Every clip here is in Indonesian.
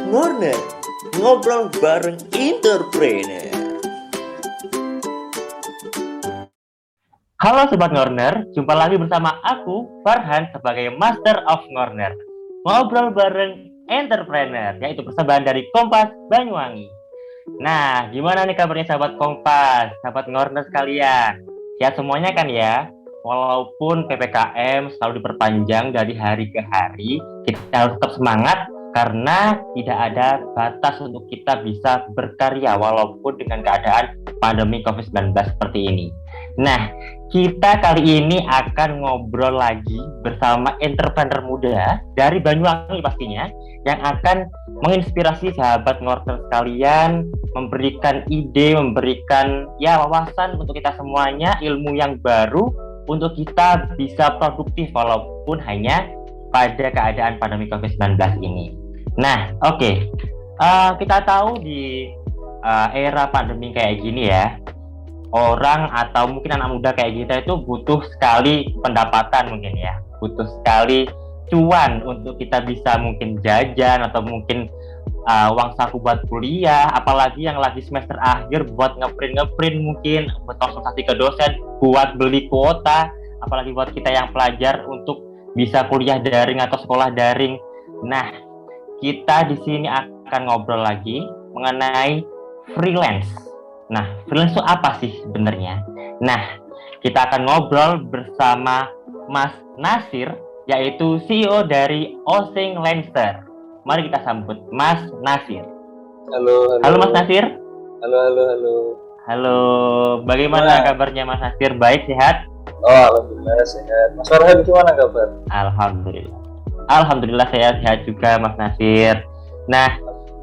Ngorner, ngobrol bareng entrepreneur. Halo Sobat Ngorner, jumpa lagi bersama aku, Farhan, sebagai Master of Ngorner. Ngobrol bareng entrepreneur, yaitu persembahan dari Kompas Banyuwangi. Nah, gimana nih kabarnya sahabat Kompas, sahabat Ngorner sekalian? Sehat semuanya kan ya? Walaupun PPKM selalu diperpanjang dari hari ke hari, kita harus tetap semangat karena tidak ada batas untuk kita bisa berkarya walaupun dengan keadaan pandemi COVID-19 seperti ini. Nah, kita kali ini akan ngobrol lagi bersama entrepreneur muda dari Banyuwangi pastinya yang akan menginspirasi sahabat Ngorner sekalian, memberikan ide, memberikan wawasan untuk kita semuanya, ilmu yang baru untuk kita bisa produktif walaupun hanya pada keadaan pandemi COVID-19 ini. Nah, oke. Kita tahu di era pandemi kayak gini ya, orang atau mungkin anak muda kayak kita itu butuh sekali pendapatan mungkin ya, butuh sekali cuan untuk kita bisa mungkin jajan atau mungkin uang saku buat kuliah, apalagi yang lagi semester akhir buat ngeprint mungkin, buat konsultasi ke dosen, buat beli kuota, apalagi buat kita yang pelajar untuk bisa kuliah daring atau sekolah daring. Nah, kita di sini akan ngobrol lagi mengenai freelance. Nah, freelance itu apa sih sebenarnya? Nah, kita akan ngobrol bersama Mas Nasir, yaitu CEO dari Osing Lancer. Mari kita sambut Mas Nasir. Halo. Halo Mas Nasir. Halo. Bagaimana kabarnya Mas Nasir? Baik, sehat? Oh, alhamdulillah sehat. Mas Farhan gimana kabar? Alhamdulillah saya sehat juga Mas Nasir. Nah,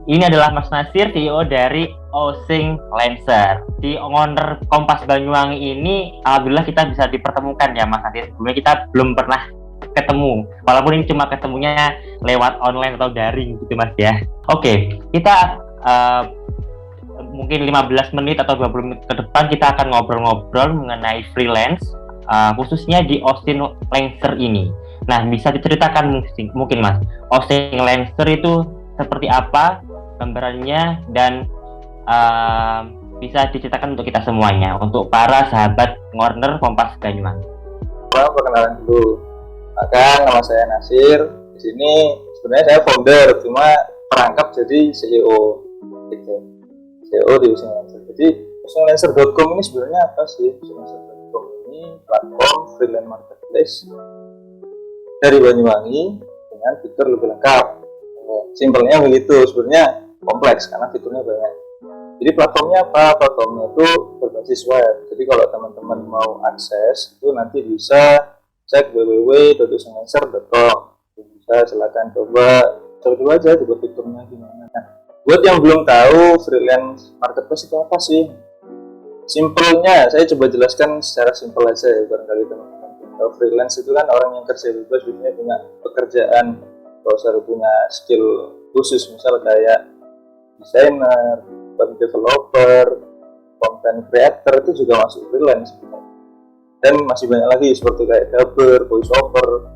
ini adalah Mas Nasir, CEO dari Osing Lancer. Di owner Kompas Banyuwangi ini, alhamdulillah kita bisa dipertemukan ya Mas Nasir. Sebelumnya kita belum pernah ketemu, walaupun ini cuma ketemunya lewat online atau daring gitu Mas ya. Oke, kita mungkin 15 menit atau 20 menit ke depan kita akan ngobrol-ngobrol mengenai freelance, khususnya di Osing Lancer ini. Nah, bisa diceritakan mungkin Mas, Osing Lancer itu seperti apa gambarannya dan bisa diceritakan untuk kita semuanya, untuk para sahabat Ngorner Kompas Banyuwangi. Perkenalan dulu. Maka nama saya Nasir. Di sini sebenarnya saya founder, cuma perangkap jadi CEO gitu. CEO di Osing Lancer. Jadi osinglancer.com ini sebenarnya apa sih? Osinglancer.com ini platform freelance marketplace dari Banyuwangi dengan fitur lebih lengkap. Simpelnya begitu, sebenarnya kompleks karena fiturnya banyak. Jadi platformnya apa? Platformnya itu berbasis web. Jadi kalau teman-teman mau akses itu nanti bisa cek www.osinglancer.com. Bisa silakan coba aja coba fiturnya gimana. Nah, buat yang belum tahu freelance marketplace itu apa sih? Simpelnya saya coba jelaskan secara simpel aja ya, barangkali teman-teman. Kalau freelance itu kan orang yang kerja bebas, biasanya punya pekerjaan, kalau saya punya skill khusus, misal kayak desainer, web developer, content creator, itu juga masuk freelance. Dan masih banyak lagi seperti kayak dubber, voiceover,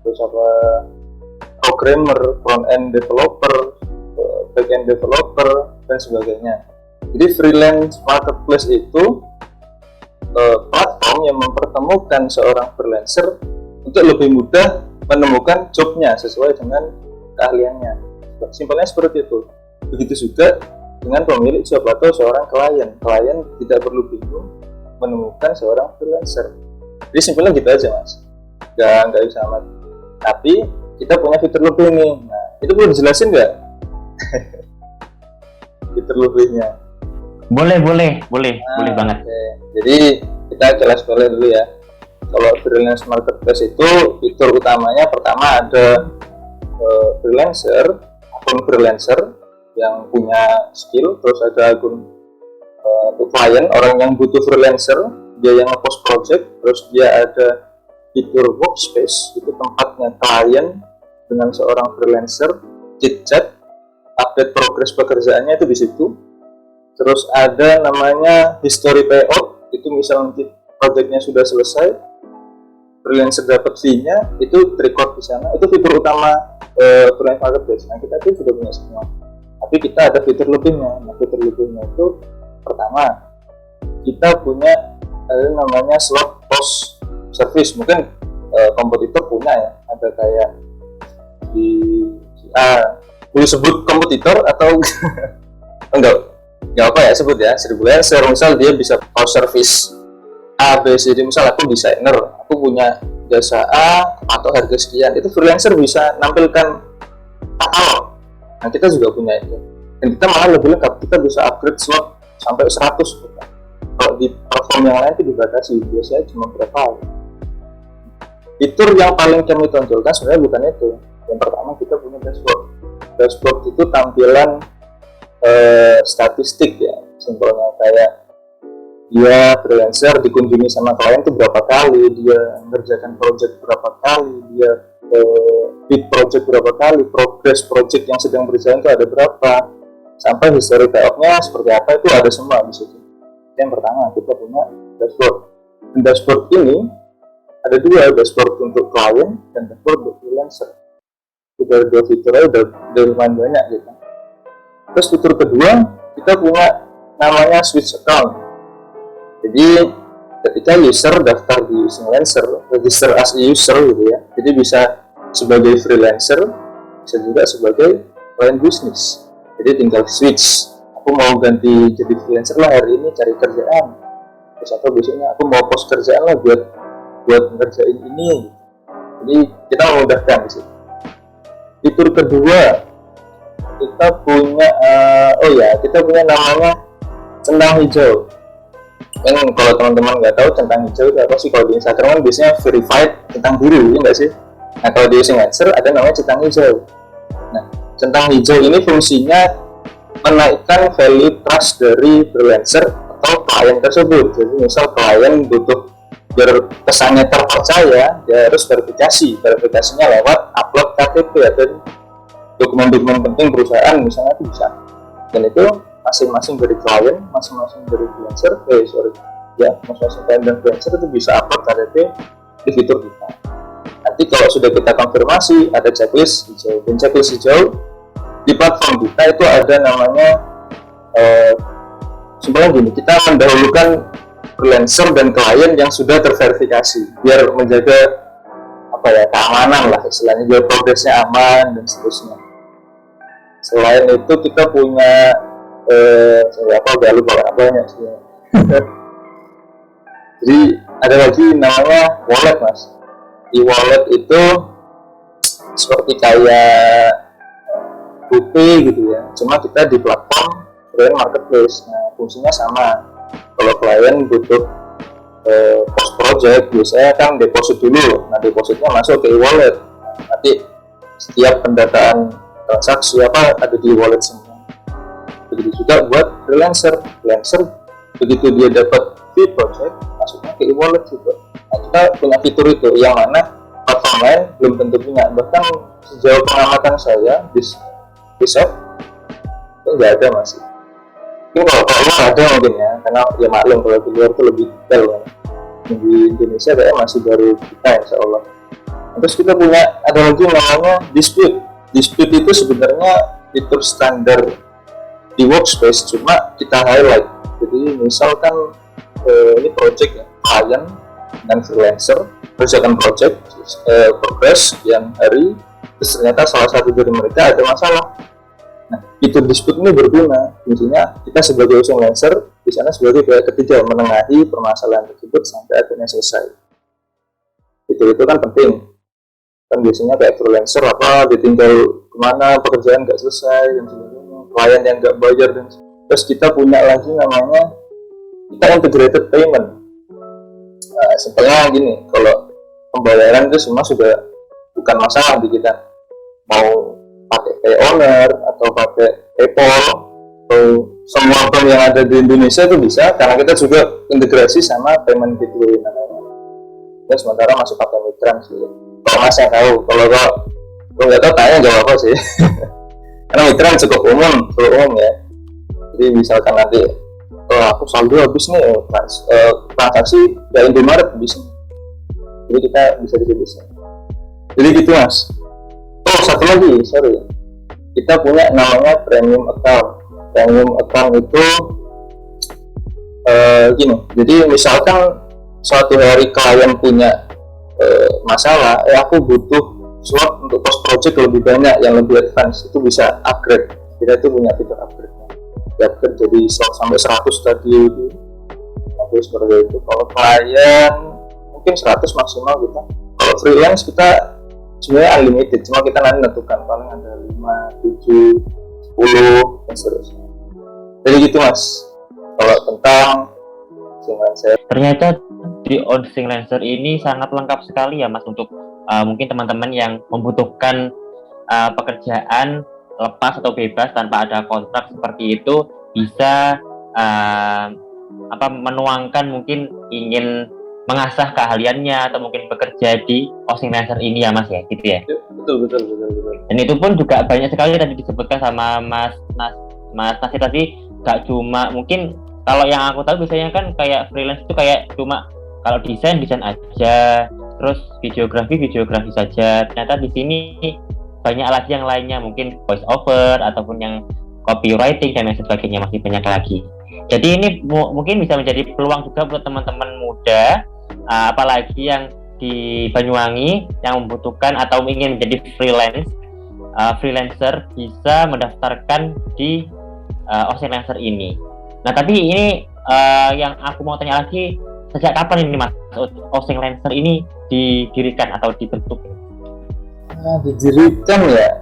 terus programmer, front end developer, back end developer, dan sebagainya. Jadi freelance marketplace itu platform yang mempertemukan seorang freelancer untuk lebih mudah menemukan jobnya sesuai dengan keahliannya. Simpelnya seperti itu. Begitu juga dengan pemilik job atau seorang klien. Klien tidak perlu bingung menemukan seorang freelancer. Jadi simpelnya gitu aja Mas. Nggak bisa amat. Tapi kita punya fitur lebih nih. Nah, itu perlu dijelasin nggak? Fitur lebihnya. Boleh banget. Okay. Jadi kita jelas dulu ya. Kalau freelance marketplace itu fitur utamanya pertama ada freelancer, akun freelancer yang punya skill, terus ada akun untuk klien, orang yang butuh freelancer, dia yang nge-post project, terus dia ada fitur workspace, itu tempatnya klien dengan seorang freelancer, chit-chat, update progres pekerjaannya itu di situ. Terus ada namanya history payout, itu misal nanti projectnya sudah selesai, freelancer dapat fee-nya itu record di sana. Itu fitur utama freelance marketplace. Nah, kita itu sudah punya semua. Tapi kita ada fitur lebihnya. Nah, fitur lebihnya itu pertama, kita punya namanya slot post service. Mungkin kompetitor punya ya, ada kayak di boleh sebut kompetitor atau enggak apa ya sebut ya, freelancer misal dia bisa post service A, B, C, D. Misal aku desainer, aku punya jasa A atau harga sekian, itu freelancer bisa nampilkan katalog. Nah, kita juga punya itu, dan kita malah lebih lengkap, kita bisa upgrade slot sampai 100 gitu. Kalau di platform yang lain itu dibatasi, biasanya cuma berapa. Fitur yang paling kami tonjolkan sebenarnya bukan itu. Yang pertama, kita punya dashboard. Dashboard itu tampilan statistik ya, simpelnya kayak dia freelancer dikunjungi sama klien itu berapa kali, dia mengerjakan project berapa kali, dia bid project berapa kali, progress project yang sedang berjalan itu ada berapa, sampai history payoff-nya seperti apa, itu ada semua di situ. Yang pertama, kita punya dashboard. Dan dashboard ini ada dua, dashboard untuk klien dan dashboard untuk freelancer. Kita dua fiturnya udah lumayan banyak gitu. Terus fitur kedua, kita punya namanya switch account. Jadi ketika user daftar di freelancer, register as a user gitu ya, jadi bisa sebagai freelancer, bisa juga sebagai klien bisnis. Jadi tinggal switch, aku mau ganti jadi freelancer lah hari ini cari kerjaan, terus atau besoknya aku mau post kerjaan lah buat ngerjain ini. Jadi kita memudahkan di situ. Fitur kedua, kita punya kita punya namanya centang hijau. Yang kalau teman-teman nggak tahu centang hijau itu apa sih, kalau di Instagram kan biasanya verified centang biru, ya nggak sih? Nah, kalau di freelancer ada namanya centang hijau. Nah, centang hijau ini fungsinya menaikkan value trust dari freelancer atau klien tersebut. Jadi misal klien butuh biar kesannya terpercaya, dia harus verifikasinya lewat upload KTP atau dokumen-dokumen penting perusahaan misalnya, itu bisa. Dan itu masing-masing dari klien, masing-masing dari freelancer, masing-masing klien dan freelancer itu bisa upload KTP di fitur kita. Nanti kalau sudah kita konfirmasi, ada checklist hijau. Dan checklist hijau di platform kita itu ada namanya sebenarnya gini, kita mendahulukan freelancer dan klien yang sudah terverifikasi biar menjaga keamanan lah istilahnya, biar progresnya aman dan seterusnya. Selain itu kita punya udah lupa banyak sih. Jadi ada lagi namanya wallet mas. E-wallet itu seperti kayak GoPay gitu ya, cuma kita di platform freelance marketplace. Nah, fungsinya sama. Kalau klien butuh post project, biasanya kan deposit dulu. Nah, depositnya masuk ke e-wallet. Nanti setiap pendataan transaksi ada di e-wallet semua. Begitu juga buat freelancer. Begitu dia dapat fee project, masuknya ke e-wallet juga. Nah, kita punya fitur itu yang mana platform lain belum tentu punya. Bahkan sejauh pengamatan saya di shop itu nggak ada masih. Mungkin kalau ada mungkin ya, karena ya maklum kalau di luar itu lebih detail kan. Di Indonesia kayaknya masih baru kita, insya Allah. Terus kita punya ada lagi namanya dispute. Dispute itu sebenarnya fitur standar di workspace, cuma kita highlight. Jadi misalkan ini project ya, klien dan freelancer kerjakan project progress sekian hari, terus ternyata salah satu dari mereka ada masalah. Nah, fitur dispute ini berguna, fungsinya kita sebagai freelancer di sana sebagai pihak ketiga menengahi permasalahan tersebut sampai akhirnya selesai. Itu kan penting. Kan biasanya kayak freelancer ditinggal kemana, pekerjaan nggak selesai dan sebagainya, klien yang nggak bayar dan terus kita punya lagi namanya kita integrated payment. Nah, simpelnya gini, kalau pembayaran itu semua sudah bukan masalah di kita, mau pakai pay owner atau pakai PayPal atau semua bank yang ada di Indonesia itu bisa, karena kita juga integrasi sama payment gateway namanya. Ya sementara masih pakai Mitran sih. Kalau mas yang tahu, kalau nggak tahu tanya jawab apa sih. Karena Mitran cukup umum ya. Jadi misalkan nanti aku saldo habis nih transaksi ya Indomaret bisa. jadi kita bisa distribusi. Jadi gitu mas. Oh satu lagi, sorry, kita punya namanya premium account. Premium account itu gini, jadi misalkan suatu hari klien punya masalah, aku butuh slot untuk post project lebih banyak yang lebih advance, itu bisa upgrade. Kita itu punya fitur upgrade jadi slot sampai 100 tadi itu. Tapi seperti itu. Kalau klien mungkin 100 maksimal kita. Kalau freelance kita sebenarnya unlimited, cuma kita nanti menentukan paling ada 5, 7, 10 dan seterusnya. Jadi gitu mas. Kalau tentang freelancer. Ternyata di Onsing Lancer ini sangat lengkap sekali ya mas untuk mungkin teman-teman yang membutuhkan pekerjaan lepas atau bebas tanpa ada kontrak seperti itu bisa menuangkan mungkin ingin mengasah keahliannya atau mungkin bekerja di Onsing Lancer ini ya mas ya gitu ya. Betul. Dan itu pun juga banyak sekali tadi disebutkan sama Mas Nasir tadi, gak cuma mungkin kalau yang aku tahu biasanya kan kayak freelance itu kayak cuma kalau desain aja, terus videografi saja. Ternyata di sini banyak lagi yang lainnya, mungkin voice over ataupun yang copywriting dan lain sebagainya, masih banyak lagi. Jadi ini mungkin bisa menjadi peluang juga buat teman-teman muda, apalagi yang di Banyuwangi yang membutuhkan atau ingin menjadi freelancer bisa mendaftarkan di Onsing Lancer ini. Nah tapi ini yang aku mau tanya lagi, sejak kapan ini mas Onsing Lancer ini didirikan atau dibentuk? Didirikan ya.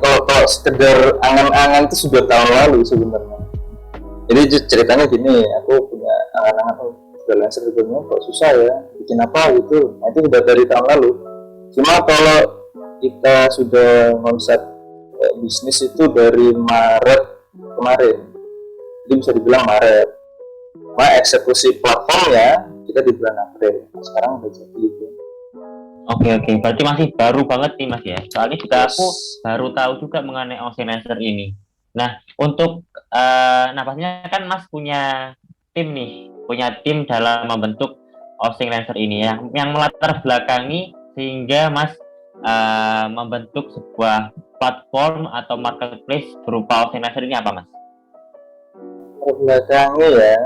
Kalau sekedar angan-angan itu sudah tahun lalu sebenarnya. Jadi ceritanya gini, aku punya angan-angan freelancer sebenarnya kok susah ya, bikin apa gitu. Nah itu sudah dari tahun lalu. Cuma kalau kita sudah konsep bisnis itu dari Maret kemarin, jadi bisa dibilang Maret. Eksekusi platformnya kita di bulan April. Sekarang udah jadi gitu. Oke, berarti masih baru banget nih mas ya. Soalnya juga aku baru tahu juga mengenai Onsing Lancer ini. Nah untuk pastinya kan mas punya tim dalam membentuk Onsing Lancer ini yang melatar belakangi sehingga mas membentuk sebuah platform atau marketplace berupa Onsing Lancer ini apa mas? Belakangnya ya,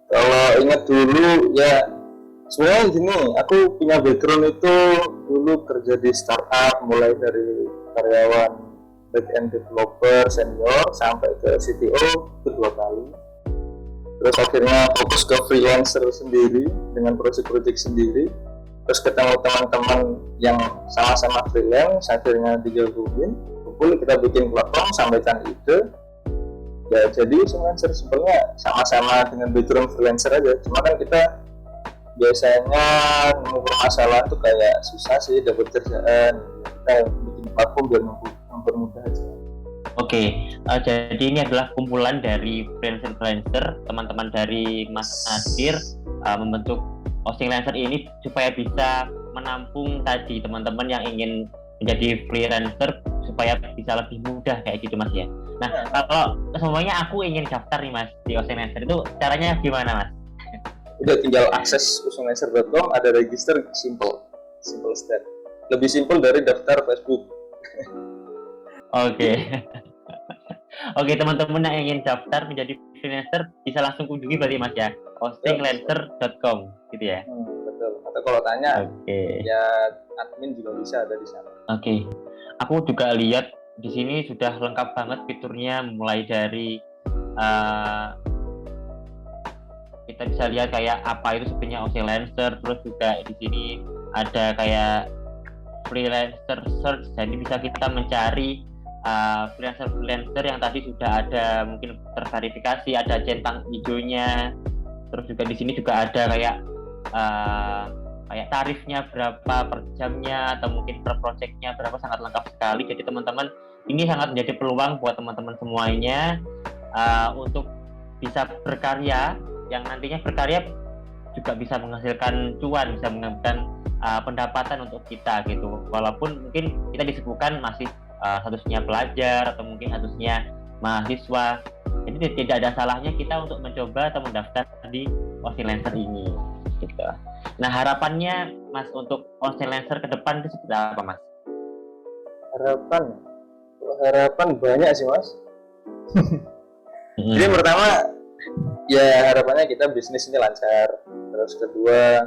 kalau ingat dulu ya sebenarnya gini, aku punya background itu dulu kerja di startup mulai dari karyawan back-end developer senior sampai ke CTO kedua kali. Terus akhirnya fokus ke freelancer sendiri dengan project-project sendiri. Terus ketemu teman-teman yang sama-sama freelance, akhirnya digabungin, kumpul kita bikin platform, sampaikan ide. Ya jadi freelancer sebenarnya sama-sama dengan background freelancer aja. Cuma kan kita biasanya nemu permasalahan tuh kayak susah sih dapat kerjaan. Kita bikin platform biar mempermudah aja. Oke, jadi ini adalah kumpulan dari freelancer teman-teman dari Mas Nasir membentuk Onsing Lancer ini supaya bisa menampung tadi teman-teman yang ingin menjadi freelancer supaya bisa lebih mudah kayak gitu mas ya. Nah kalau semuanya aku ingin daftar nih mas di Onsing Lancer itu caranya gimana mas? Udah tinggal akses onsinglancer.com, ada register, simple step, lebih simple dari daftar Facebook. Oke. Oke, teman-teman yang ingin daftar menjadi freelancer bisa langsung kunjungi berarti mas ya, onsinglancer.com gitu ya. Betul. Atau kalau tanya, ya admin juga bisa ada di sana. Oke. Aku juga lihat di sini sudah lengkap banget fiturnya, mulai dari kita bisa lihat kayak apa itu sebenarnya Onsing Lancer, terus juga di sini ada kayak freelancer search, jadi bisa kita mencari freelancer yang tadi sudah ada mungkin terverifikasi, ada centang hijaunya. Terus juga di sini juga ada kayak tarifnya berapa per jamnya atau mungkin per projectnya berapa, sangat lengkap sekali. Jadi teman-teman, ini sangat menjadi peluang buat teman-teman semuanya untuk bisa berkarya, yang nantinya berkarya juga bisa menghasilkan cuan, bisa menghasilkan pendapatan untuk kita gitu. Walaupun mungkin kita disebutkan masih statusnya pelajar atau mungkin statusnya mahasiswa, jadi tidak ada salahnya kita untuk mencoba atau mendaftar di Freelancer ini gitu. Nah, harapannya Mas untuk Freelancer ke depan itu seperti apa, Mas? Harapan banyak sih, Mas. Jadi pertama ya harapannya kita bisnis ini lancar. Terus kedua,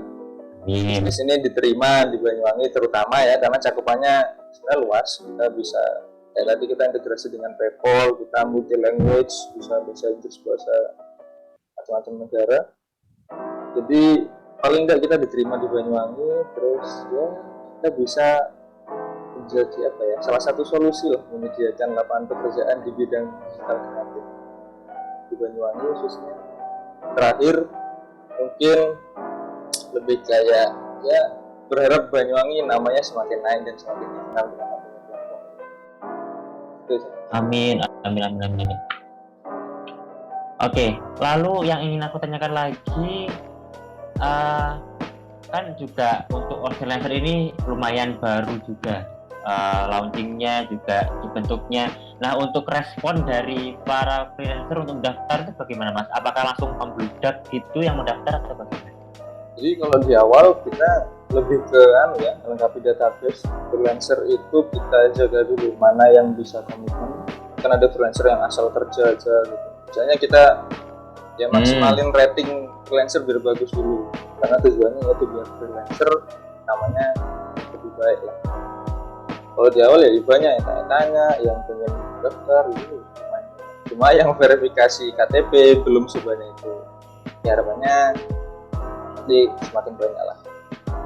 bisnis ini diterima di Banyuwangi terutama ya, karena cakupannya sebenarnya luas. Kita bisa tadi kita integrasi dengan PayPal, kita multi language, bisa bahasa Inggris, bahasa macam-macam negara. Jadi paling enggak kita diterima di Banyuwangi, terus ya kita bisa menjadi salah satu solusi lah menyediakan lapangan pekerjaan di bidang digital kreatif di Banyuwangi khususnya. Terakhir mungkin lebih kayak ya berharap Banyuwangi namanya semakin naik dan semakin dikenal dengan adanya platform. Amin. Oke, lalu yang ingin aku tanyakan lagi, kan juga untuk Freelancer ini lumayan baru juga, launchingnya juga dibentuknya. Nah, untuk respon dari para freelancer untuk mendaftar itu bagaimana, Mas? Apakah langsung membludak gitu yang mendaftar atau bagaimana? Jadi kalau di awal kita lebih ke melengkapi database freelancer itu kita jaga dulu mana yang bisa komitmen. Kan ada freelancer yang asal kerja aja gitu. Misalnya kita ya maksimalin rating freelancer biar bagus dulu, karena tujuannya itu biar freelancer namanya lebih baik lah. Kalau di awal ya banyak yang tanya-tanya, yang pengen daftar gitu, cuma yang verifikasi KTP belum sebanyak itu. Ya harapannya nanti semakin banyak lah.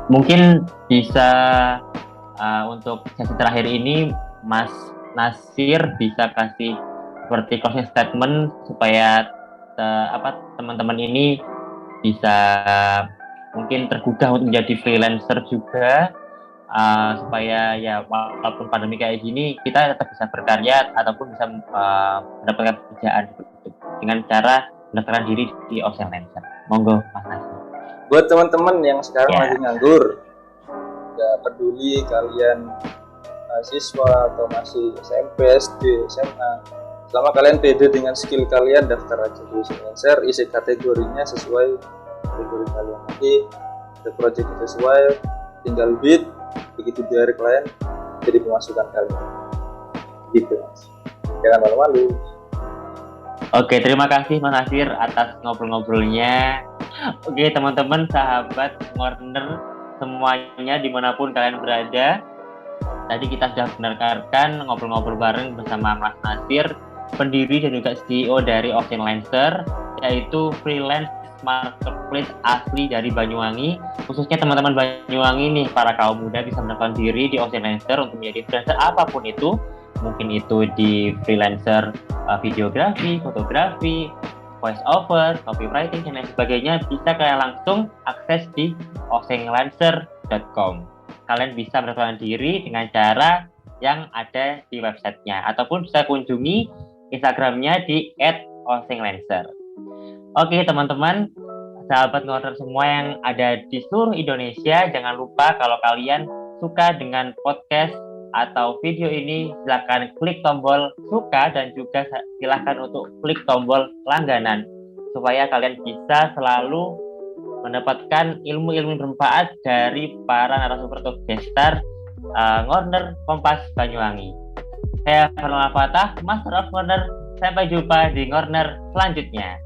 Mungkin bisa untuk sesi terakhir ini Mas Nasir bisa kasih seperti closing statement supaya teman-teman ini bisa mungkin tergugah untuk menjadi freelancer juga, supaya ya walaupun pandemi kayak gini kita tetap bisa berkarya ataupun bisa mendapatkan pekerjaan dengan cara mendaftarkan diri di Freelancer. Monggo Mas Nasir. Buat teman-teman yang sekarang lagi nganggur, nggak peduli kalian mahasiswa atau masih SMP, SD, SMA, selama kalian pede dengan skill kalian, daftar aja di Freelancer, isi kategorinya sesuai kategori kalian. Nanti ada project sesuai, tinggal bid, begitu dari klien jadi pemasukan kalian. Gitu Mas. Jangan malu-malu. Oke, terima kasih Mas Nasir atas ngobrol-ngobrolnya. Oke teman-teman, sahabat Ngorner semuanya dimanapun kalian berada, tadi kita sudah mendengarkan ngobrol-ngobrol bareng bersama Mas Nasir, pendiri dan juga CEO dari Freelancer, yaitu freelance marketplace asli dari Banyuwangi. Khususnya teman-teman Banyuwangi nih, para kaum muda bisa mendaftarkan diri di Freelancer untuk menjadi freelancer apapun itu. Mungkin itu di freelancer videografi, fotografi, voice over, copywriting, dan lain sebagainya, bisa kalian langsung akses di osenglancer.com. Kalian bisa mendaftarkan diri dengan cara yang ada di websitenya, ataupun bisa kunjungi Instagramnya di @osenglancer. Oke teman-teman, sahabat Ngorner semua yang ada di seluruh Indonesia, jangan lupa kalau kalian suka dengan podcast atau video ini, silakan klik tombol suka dan juga silakan untuk klik tombol langganan supaya kalian bisa selalu mendapatkan ilmu-ilmu bermanfaat dari para narasumber atau gestar Ngorner Kompas Banyuwangi. Saya Farnal Fatah, Master of Ngorner. Sampai jumpa di Ngorner selanjutnya.